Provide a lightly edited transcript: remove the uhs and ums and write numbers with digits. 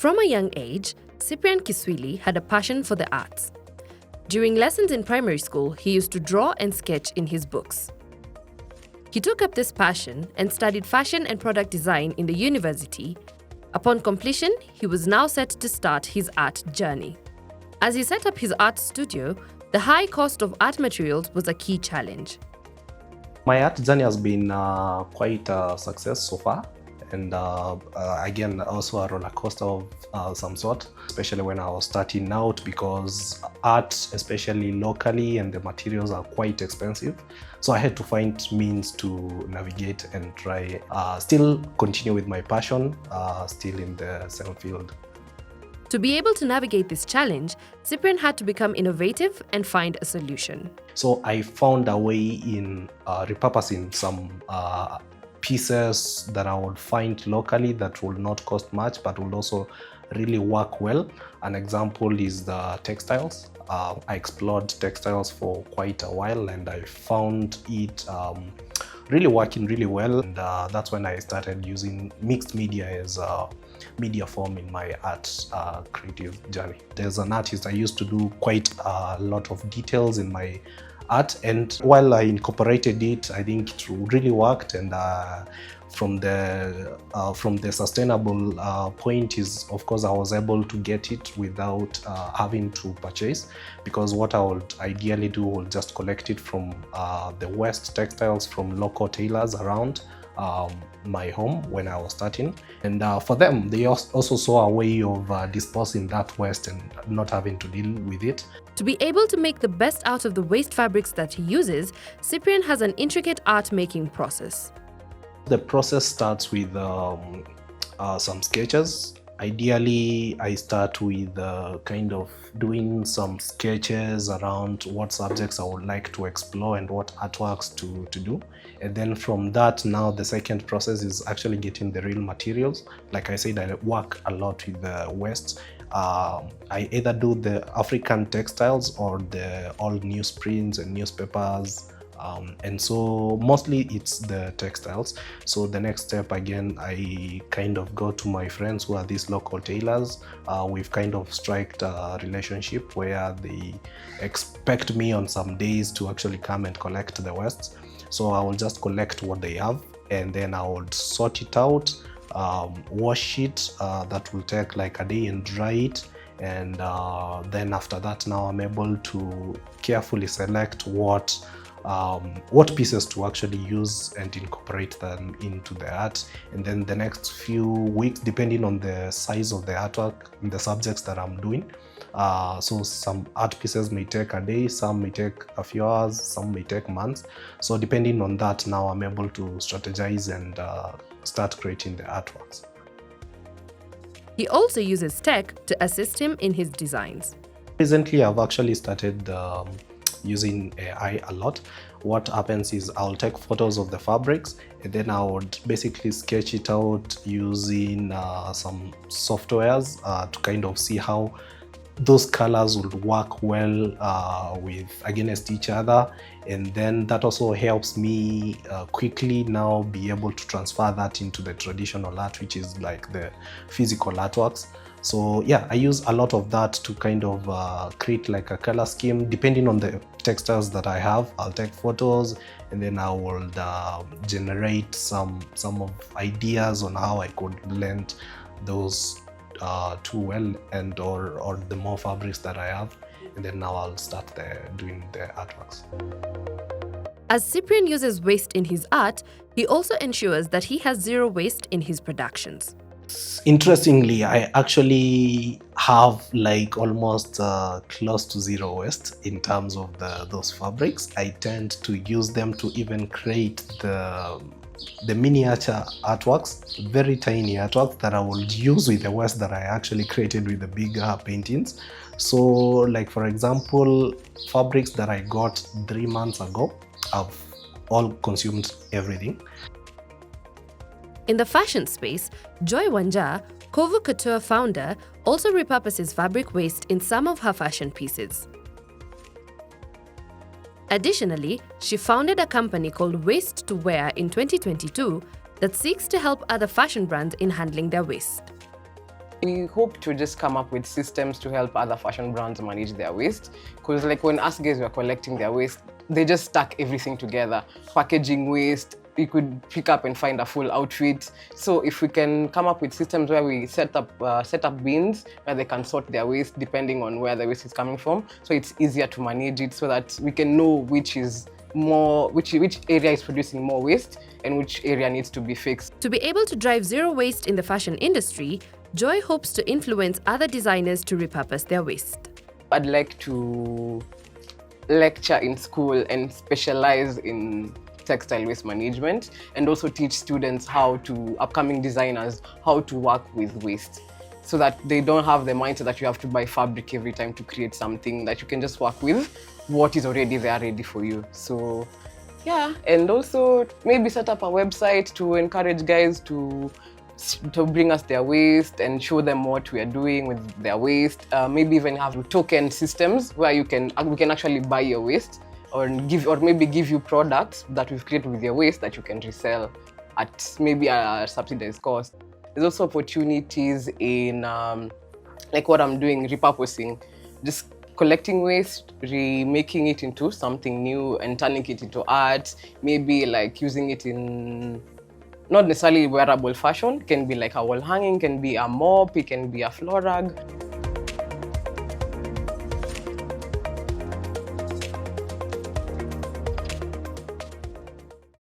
From a young age, Cyprian Kiswili had a passion for the arts. During lessons in primary school, he used to draw and sketch in his books. He took up this passion and studied fashion and product design in the university. Upon completion, he was now set to start his art journey. As he set up his art studio, the high cost of art materials was a key challenge. My art journey has been quite a success so far, and again also a roller coaster of some sort, especially when I was starting out, because art, especially locally, and the materials are quite expensive. So I had to find means to navigate and try still continue with my passion, still in the same field. To be able to navigate this challenge, Cyprian had to become innovative and find a solution. So I found a way in repurposing some pieces that I would find locally that will not cost much but will also really work well. An example is the textiles. I explored textiles for quite a while and I found it really working really well, and that's when I started using mixed media as a media form in my art creative journey. There's an artist I used to do quite a lot of details in my art, and while I incorporated it, I think it really worked. And from the sustainable point is, of course, I was able to get it without having to purchase, because what I would ideally do will just collect it from the West textiles from local tailors around my home when I was starting. And for them, they also saw a way of disposing that waste and not having to deal with it. To be able to make the best out of the waste fabrics that he uses, Cyprian has an intricate art-making process. The process starts with some sketches. Ideally, I start with kind of doing some sketches around what subjects I would like to explore and what artworks to do. And then from that, now the second process is actually getting the real materials. Like I said, I work a lot with the West. I either do the African textiles or the old newsprints and newspapers. And so mostly it's the textiles. So the next step, again, I kind of go to my friends who are these local tailors. We've kind of struck a relationship where they expect me on some days to actually come and collect the waste. So I will just collect what they have, and then I would sort it out, wash it. That will take like a day, and dry it. And then after that, now I'm able to carefully select what pieces to actually use and incorporate them into the art. And then the next few weeks, depending on the size of the artwork and the subjects that I'm doing, so some art pieces may take a day, some may take a few hours, some may take months. So depending on that, now I'm able to strategize and start creating the artworks. He also uses tech to assist him in his designs. Recently, I've actually started using AI a lot. What happens is I'll take photos of the fabrics and then I would basically sketch it out using some softwares to kind of see how those colors would work well against each other. And then that also helps me quickly now be able to transfer that into the traditional art, which is like the physical artworks. So yeah, I use a lot of that to kind of create like a color scheme. Depending on the textiles that I have, I'll take photos and then I will generate some of ideas on how I could blend those too well, and or the more fabrics that I have, and then now I'll start doing the artworks. As Cyprian uses waste in his art, he also ensures that he has zero waste in his productions. Interestingly, I actually have like almost close to zero waste in terms of those fabrics. I tend to use them to even create the miniature artworks, very tiny artworks that I will use with the waste that I actually created with the bigger paintings. So like for example, fabrics that I got 3 months ago, I've all consumed everything. In the fashion space, Wanja, Kovu Couture founder, also repurposes fabric waste in some of her fashion pieces. Additionally, she founded a company called Waste to Wear in 2022 that seeks to help other fashion brands in handling their waste. We hope to just come up with systems to help other fashion brands manage their waste. Because like when us guys were collecting their waste, they just stack everything together. Packaging waste, you could pick up and find a full outfit. So if we can come up with systems where we set up bins where they can sort their waste depending on where the waste is coming from, so it's easier to manage it, so that we can know which area is producing more waste and which area needs to be fixed. To be able to drive zero waste in the fashion industry, Joy hopes to influence other designers to repurpose their waste. I'd like to lecture in school and specialize in textile waste management, and also teach students upcoming designers, how to work with waste, so that they don't have the mindset that you have to buy fabric every time to create something, that you can just work with what is already there ready for you. So yeah, and also maybe set up a website to encourage guys to bring us their waste and show them what we are doing with their waste. Maybe even have token systems where we can actually buy your waste, or maybe give you products that we've created with your waste that you can resell at maybe a subsidized cost. There's also opportunities in like what I'm doing, repurposing, just collecting waste, remaking it into something new and turning it into art, maybe like using it in not necessarily wearable fashion. It can be like a wall hanging, can be a mop, it can be a floor rug.